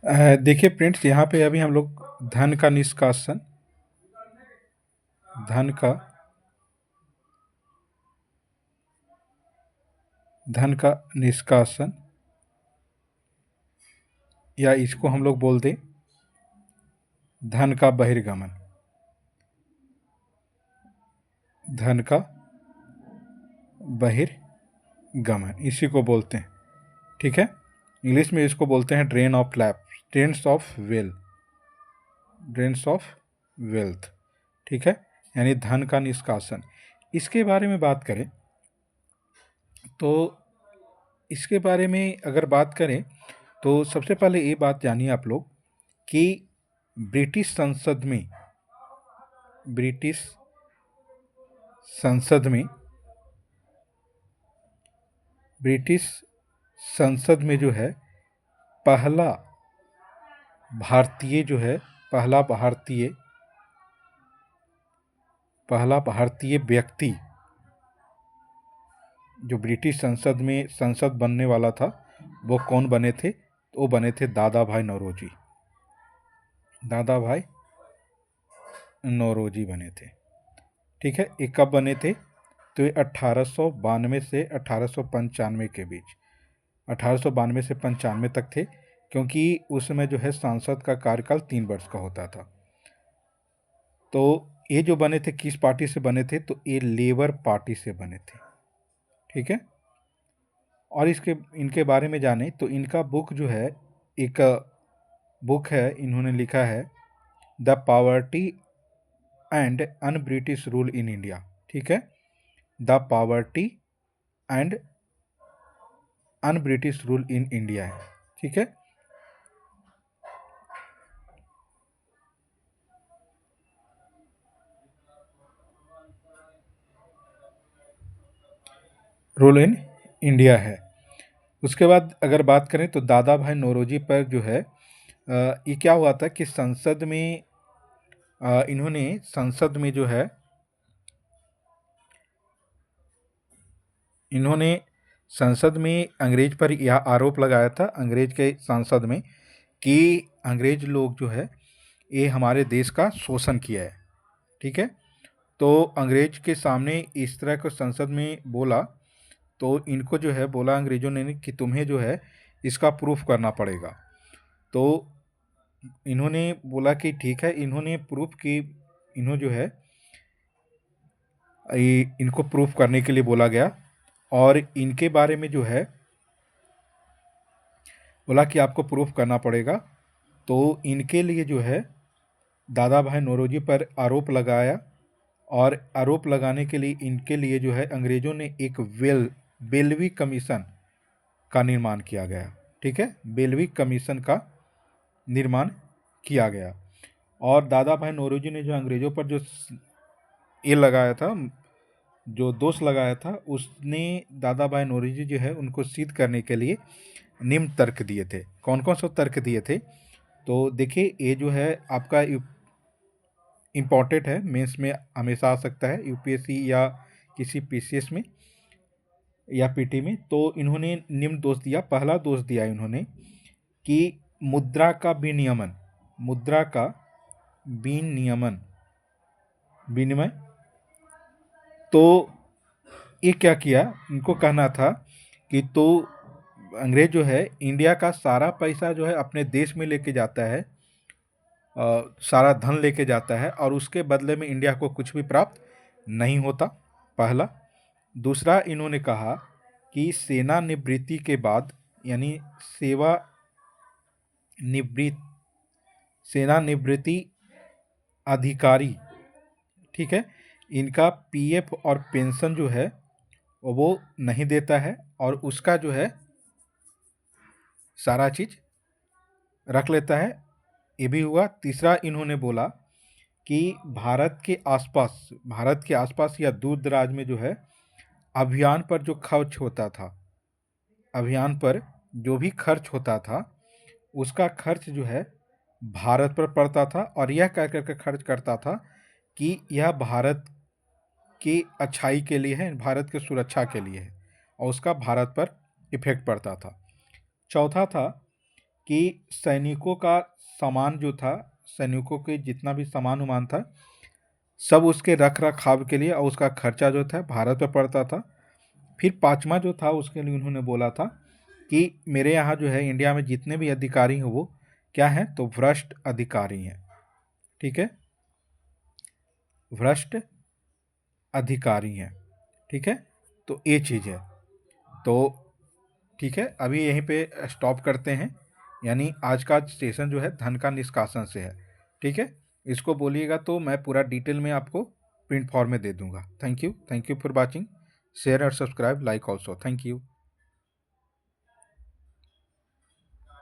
देखिए फ्रेंड्स, यहाँ पे अभी हम लोग धन का निष्कासन, धन का धन का निष्कासन, या इसको हम लोग बोल दें धन का बहिर्गमन, धन का बहिर्गमन इसी को बोलते हैं। ठीक है, इंग्लिश में इसको बोलते हैं drain of lap, drains of well, drains of wealth. ठीक है, यानी धन का निष्कासन। इसके बारे में बात करें तो इसके बारे में अगर बात करें तो सबसे पहले ये बात जानिए आप लोग कि ब्रिटिश संसद में, ब्रिटिश संसद में, ब्रिटिश संसद में जो है पहला भारतीय जो है, पहला भारतीय व्यक्ति जो ब्रिटिश संसद में संसद बनने वाला था वो कौन बने थे? तो वो बने थे दादा भाई नौरोजी, दादा भाई नौरोजी बने थे। ठीक है, ये कब बने थे? तो ये 1892 से 1895 के बीच, 1892 से 95 तक थे, क्योंकि उस समय जो है सांसद का कार्यकाल 3 वर्ष का होता था। तो ये जो बने थे किस पार्टी से बने थे? तो ये लेबर पार्टी से बने थे। ठीक है, और इनके बारे में जाने तो इनका बुक जो है, एक बुक है, इन्होंने लिखा है the poverty and un British rule in India. ठीक है, the poverty and un British rule in India है। ठीक है, रूल इन इंडिया है। उसके बाद अगर बात करें तो दादा भाई नौरोजी पर जो है ये क्या हुआ था कि संसद में इन्होंने संसद में जो है, इन्होंने संसद में अंग्रेज पर यह आरोप लगाया था, अंग्रेज के सांसद में, कि अंग्रेज लोग जो है ये हमारे देश का शोषण किया है। ठीक है, तो अंग्रेज के सामने इस तरह को संसद में बोला, तो इनको जो है बोला अंग्रेजों ने कि तुम्हें जो है इसका प्रूफ करना पड़ेगा। तो इन्होंने बोला कि ठीक है, इन्होंने प्रूफ की, इन्हों जो है इनको प्रूफ करने के लिए बोला गया, और इनके बारे में जो है बोला कि आपको प्रूफ करना पड़ेगा। तो इनके लिए जो है दादा भाई नौरोजी पर आरोप लगाया, और आरोप लगाने के लिए इनके लिए जो है अंग्रेज़ों ने एक बेलवी कमीशन का निर्माण किया गया। ठीक है, बेलवी कमीशन का निर्माण किया गया, और दादा भाई नौरोजी ने जो अंग्रेज़ों पर जो ये लगाया था, जो दोष लगाया था, उसने दादा भाई नौरोजी जो है उनको सिद्ध करने के लिए निम्न तर्क दिए थे। कौन कौन से तर्क दिए थे? तो देखिए, ये जो है आपका इम्पॉर्टेंट है, मेंस में हमेशा आ सकता है, यूपीएससी या किसी पीसीएस में या पीटी में। तो इन्होंने निम्न दोष दिया। पहला दोष दिया इन्होंने कि मुद्रा का विनियमन, मुद्रा का विनियमन, विनिमय। तो ये क्या किया, इनको कहना था कि तो अंग्रेज जो है इंडिया का सारा पैसा जो है अपने देश में लेके जाता है, सारा धन लेके जाता है, और उसके बदले में इंडिया को कुछ भी प्राप्त नहीं होता, पहला। दूसरा, इन्होंने कहा कि सेना निवृत्ति के बाद, यानी सेनानिवृत्ति अधिकारी, ठीक है, इनका पीएफ और पेंशन जो है वो नहीं देता है, और उसका जो है सारा चीज़ रख लेता है, ये भी हुआ। तीसरा, इन्होंने बोला कि भारत के आसपास या दूर दराज में जो है अभियान पर जो खर्च होता था, अभियान पर जो भी खर्च होता था, उसका खर्च जो है भारत पर पड़ता था, और यह कह करके खर्च करता था कि यह भारत की अच्छाई के लिए है, भारत की सुरक्षा के लिए है, और उसका भारत पर इफेक्ट पड़ता था। चौथा था कि सैनिकों का सामान जो था, सैनिकों के जितना भी सामान-वामान था, सब उसके रख-रखाव के लिए और उसका खर्चा जो था भारत पे पड़ता था। फिर 5वाँ जो था उसके लिए उन्होंने बोला था कि मेरे यहाँ जो है इंडिया में जितने भी अधिकारी हैं वो क्या हैं, तो भ्रष्ट अधिकारी हैं। ठीक है? भ्रष्ट अधिकारी हैं। ठीक है? तो ये चीज़ है। तो ठीक है, अभी यहीं पे स्टॉप करते हैं। यानी आज का सेशन जो है धन का निष्कासन से है। ठीक है? इसको बोलिएगा तो मैं पूरा डिटेल में आपको प्रिंट फॉर्म में दे दूँगा। Thank you for watching. Share और subscribe, like also. Thank you.